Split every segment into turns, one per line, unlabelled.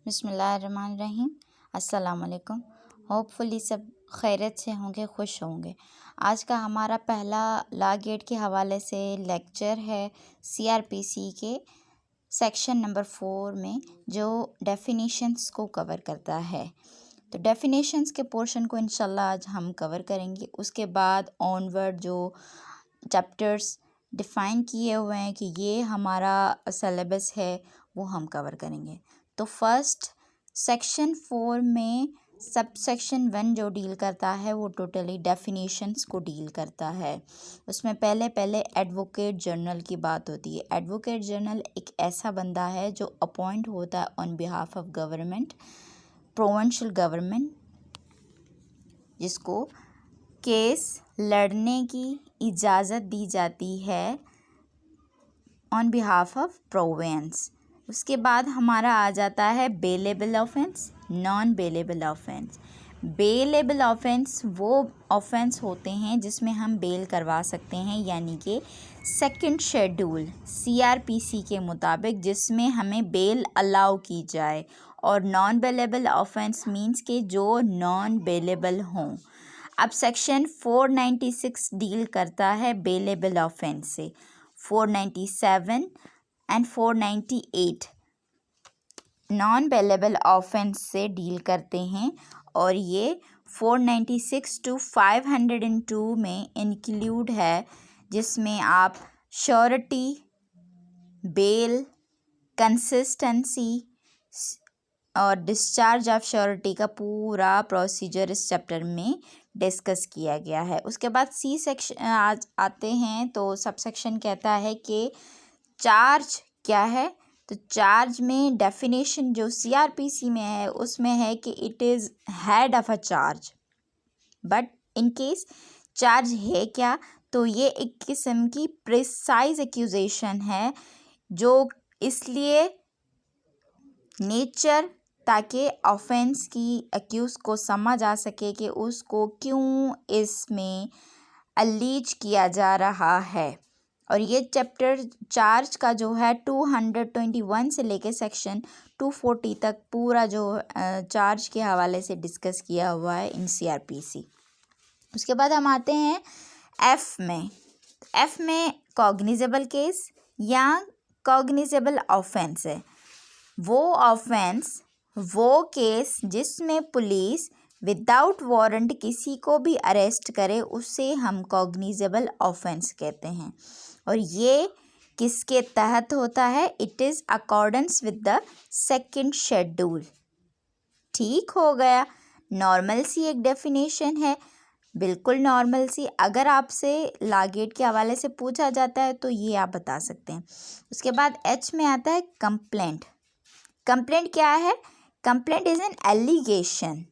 बिस्मिल्लाहिर्रहमानिर्रहीम। अस्सलाम वालेकुम। होपफुली सब खैरियत से होंगे, खुश होंगे। आज का हमारा पहला लॉ गेट के हवाले से लेक्चर है सीआरपीसी के सेक्शन नंबर 4 में, जो डेफिनेशंस को कवर करता है। तो डेफिनेशंस के पोर्शन को इंशाल्लाह आज हम कवर करेंगे। उसके बाद ऑनवर्ड जो चैप्टर्स डिफ़ाइन किए हुए हैं कि ये हमारा सिलेबस है, वो हम कवर करेंगे। तो फर्स्ट सेक्शन 4 में सब सेक्शन 1 जो डील करता है वो टोटली डेफिनेशंस को डील करता है। उसमें पहले एडवोकेट जनरल की बात होती है। एडवोकेट जनरल एक ऐसा बंदा है जो अपॉइंट होता है on behalf of government, provincial government, जिसको केस लड़ने की इजाज़त दी जाती है ऑन बिहाफ ऑफ प्रोविंस। उसके बाद हमारा आ जाता है bailable offence, non bailable offence. Bailable offence वो ऑफेंस होते हैं जिसमें हम बेल करवा सकते हैं, यानी कि सेकंड शेड्यूल सीआरपीसी के मुताबिक जिसमें हमें बेल अलाउ की जाए। और नॉन बेलेबल ऑफेंस मींस के जो नॉन बेलेबल हों। अब सेक्शन 496 डील करता है बेलेबल ऑफेंस से। 497 एंड 498 नॉन बेलेबल ऑफेंस से डील करते हैं, और ये 496 टू 502 में इंक्लूड है, जिसमें आप श्योरिटी, बेल, कंसिस्टेंसी और डिस्चार्ज ऑफ श्योरिटी का पूरा प्रोसीजर इस चैप्टर में डिस्कस किया गया है। उसके बाद सी सेक्शन आज आते हैं, तो सब सेक्शन कहता है कि चार्ज क्या है। तो चार्ज में डेफिनेशन जो सीआरपीसी में है उसमें है कि it is head of a charge. But in case charge है क्या, तो ये एक किस्म की प्रिसाइज एक्यूजेशन है, जो इसलिए नेचर ताकि ऑफेंस की अक्यूज़ को समझ आ सके कि उसको क्यों इसमें अलीज किया जा रहा है। और ये चैप्टर चार्ज का जो है 221 से लेके सेक्शन 240 तक पूरा जो चार्ज के हवाले से डिस्कस किया हुआ है इन सीआरपीसी। उसके बाद हम आते हैं एफ में। एफ में कॉग्निजेबल केस या कॉग्निजेबल ऑफेंस है। वो ऑफेंस, वो केस जिसमें पुलिस विदाउट वारंट किसी को भी अरेस्ट करे, उसे हम कॉग्निजेबल ऑफेंस कहते हैं। और ये किसके तहत होता है? It is accordance with the second schedule. ठीक हो गया। नॉर्मल सी एक डेफिनेशन है, बिल्कुल नॉर्मल सी। अगर आपसे लॉ गेट के हवाले से पूछा जाता है तो ये आप बता सकते हैं। उसके बाद एच में आता है कंप्लेंट। कंप्लेंट क्या है? Complaint is an allegation.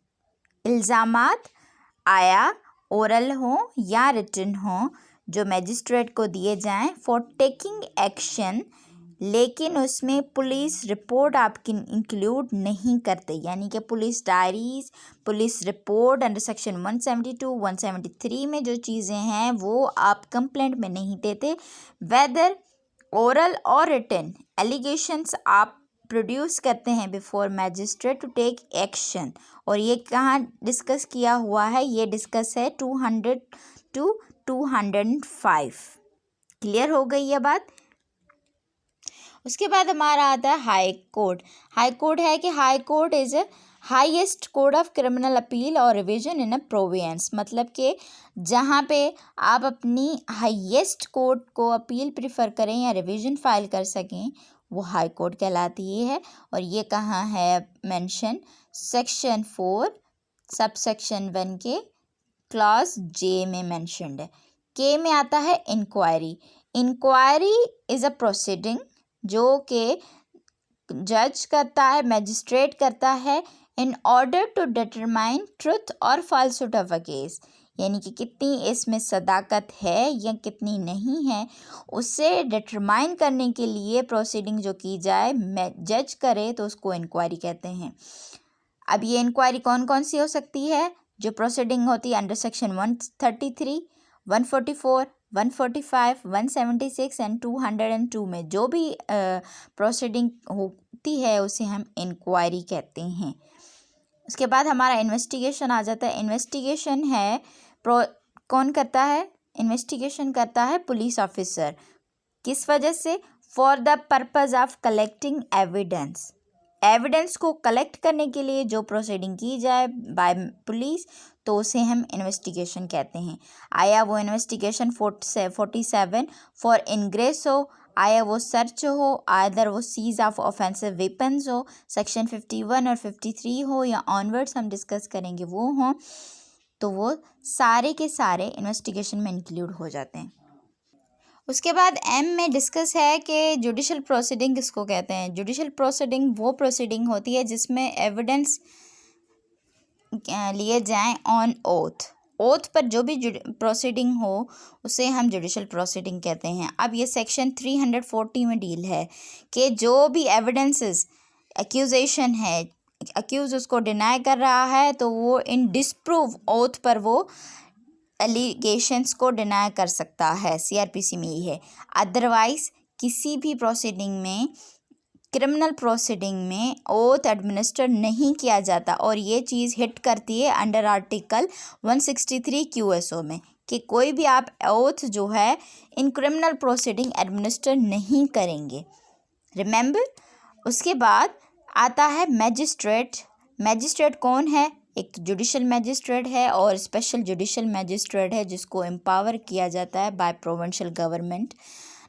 इल्ज़ामात आया ओरल हो या रिटन हो, जो मैजिस्ट्रेट को दिए जाएं फॉर टेकिंग एक्शन, लेकिन उसमें पुलिस रिपोर्ट आपकी इंक्लूड नहीं करते, यानी कि police diaries, police report under section 172, 173 में जो चीज़ें हैं वो आप कंप्लेंट में नहीं देते। वेदर ओरल और रिटन एलिगेशंस आप प्रोड्यूस करते हैं before magistrate to take action. और ये कहाँ डिस्कस किया हुआ है? ये डिस्कस है 200 टू 205। क्लियर हो गई ये बात? उसके बाद हमारा आता है हाई कोर्ट। हाई कोर्ट है कि high court is a highest court of criminal appeal और रिवीजन इन अ प्रोविंस। मतलब कि जहाँ पे आप अपनी हाईएस्ट कोर्ट को अपील प्रिफर करें या रिवीजन फाइल कर सकें, वो हाई कोर्ट कहलाती है। और ये कहाँ है मेंशन? सेक्शन 4 सब सेक्शन 1 के क्लॉज जे में मेंशनड है। के में आता है inquiry. Inquiry is a proceeding जो कि जज करता है, मैजिस्ट्रेट करता है, in order to determine truth और फॉल्सहुड ऑफ अ केस, यानी कि कितनी इसमें सदाकत है या कितनी नहीं है, उसे डिटरमाइन करने के लिए प्रोसीडिंग जो की जाए, जज करे, तो उसको इंक्वायरी कहते हैं। अब ये इंक्वायरी कौन कौन सी हो सकती है? जो प्रोसीडिंग होती है अंडर सेक्शन 133, 144, 145, 176 एंड 202 में जो भी प्रोसीडिंग होती है उसे हम इंक्वायरी कहते हैं। उसके बाद हमारा इन्वेस्टिगेशन आ जाता है। इन्वेस्टिगेशन है कौन करता है? इन्वेस्टिगेशन करता है पुलिस ऑफिसर। किस वजह से? For the purpose of collecting evidence. Evidence को कलेक्ट करने के लिए जो प्रोसीडिंग की जाए बाय पुलिस, तो उसे हम इन्वेस्टिगेशन कहते हैं। आया वो इन्वेस्टिगेशन 47 फॉर इंग्रेस हो, आया वो सर्च हो, आइदर वो सीज ऑफ ऑफेंसिव वेपन्स हो, सेक्शन 51 और 53 हो, या ऑनवर्ड्स हम डिस्कस करेंगे वो हो, तो वो सारे के सारे इन्वेस्टिगेशन में इंक्लूड हो जाते हैं। उसके बाद एम में डिस्कस है कि जुडिशल प्रोसीडिंग किसको कहते हैं। जुडिशल प्रोसीडिंग वो प्रोसीडिंग होती है जिसमें एविडेंस लिए जाएं ऑन ओथ पर जो भी प्रोसीडिंग हो उसे हम जुडिशल प्रोसीडिंग कहते हैं। अब ये सेक्शन 340 में डील है कि जो भी एविडेंसेस एक्यूजेशन है, एक्यूज उसको डिनाई कर रहा है, तो वो इन डिसप्रूव ओथ पर वो एलिगेशंस को डिनाई कर सकता है। सीआरपीसी में ही है। अदरवाइज किसी भी प्रोसीडिंग में, क्रिमिनल प्रोसीडिंग में ओथ एडमिनिस्टर नहीं किया जाता, और ये चीज़ हिट करती है अंडर आर्टिकल 163 QSO में कि कोई भी आप ओथ जो है इन क्रिमिनल प्रोसीडिंग एडमिनिस्टर नहीं करेंगे। रिमेंबर। उसके बाद आता है मैजिस्ट्रेट। मैजिस्ट्रेट कौन है? एक जुडिशल मैजिस्ट्रेट है और स्पेशल जुडिशल मैजिस्ट्रेट है जिसको एम्पावर किया जाता है by provincial government.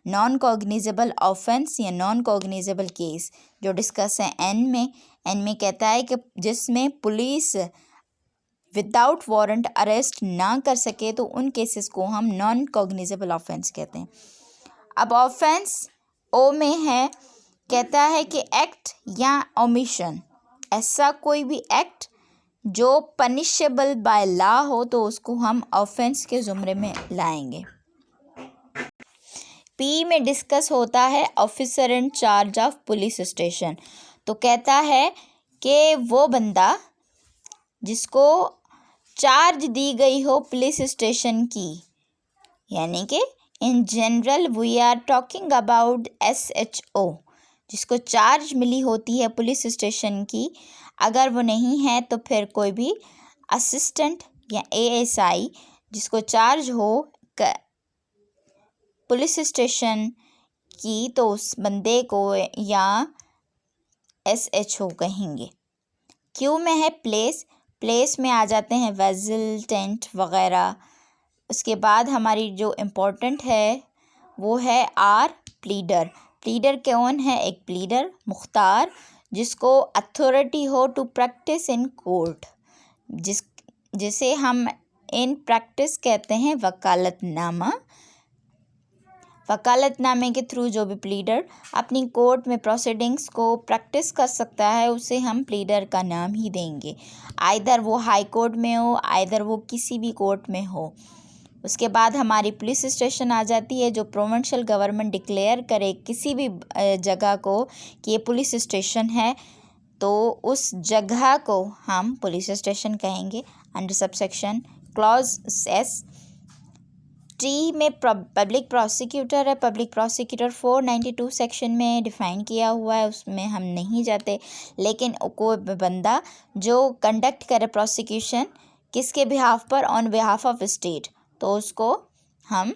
Non cognizable offence या नॉन कॉग्निजेबल केस जो डिस्कस है एन में कहता है कि जिसमें पुलिस विदाउट वारंट अरेस्ट ना कर सके, तो उन केसेस को हम नॉन कॉग्निजेबल ऑफेंस कहते हैं। अब ऑफेंस ओ में है, कहता है कि एक्ट या ओमिशन, ऐसा कोई भी एक्ट जो पनिशेबल बाय लॉ हो तो उसको हम ऑफेंस के ज़ुमरे में लाएंगे। पी में डिस्कस होता है officer in charge of police station. तो कहता है कि वो बंदा जिसको चार्ज दी गई हो पुलिस स्टेशन की, यानी कि in general we are talking about SHO, जिसको चार्ज मिली होती है पुलिस स्टेशन की, अगर वो नहीं है तो फिर कोई भी असिस्टेंट या ASI जिसको चार्ज हो पुलिस स्टेशन की, तो उस बंदे को या SHO कहेंगे। क्यू में है प्लेस में आ जाते हैं वेजल, टेंट वगैरह। उसके बाद हमारी जो इम्पोर्टेंट है वो है आर प्लीडर कौन है? एक प्लीडर मुख्तार जिसको अथॉरिटी हो टू प्रैक्टिस इन कोर्ट, जिसे हम इन प्रैक्टिस कहते हैं वकालतनामा। वकालतनामे के थ्रू जो भी प्लीडर अपनी कोर्ट में प्रोसीडिंग्स को प्रैक्टिस कर सकता है उसे हम प्लीडर का नाम ही देंगे, आइदर वो हाई कोर्ट में हो, आइदर वो किसी भी कोर्ट में हो। उसके बाद हमारी पुलिस स्टेशन आ जाती है जो प्रोविंशियल गवर्नमेंट डिक्लेयर करे किसी भी जगह को कि ये पुलिस स्टेशन है, तो उस जगह को हम पुलिस स्टेशन कहेंगे under subsection clause S। T में पब्लिक प्रोसिक्यूटर है। पब्लिक प्रोसिक्यूटर 492 सेक्शन में डिफ़ाइन किया हुआ है, उसमें हम नहीं जाते, लेकिन कोई बंदा जो कंडक्ट करे प्रोसिक्यूशन किसके बिहाफ पर? ऑन बिहाफ ऑफ स्टेट, तो उसको हम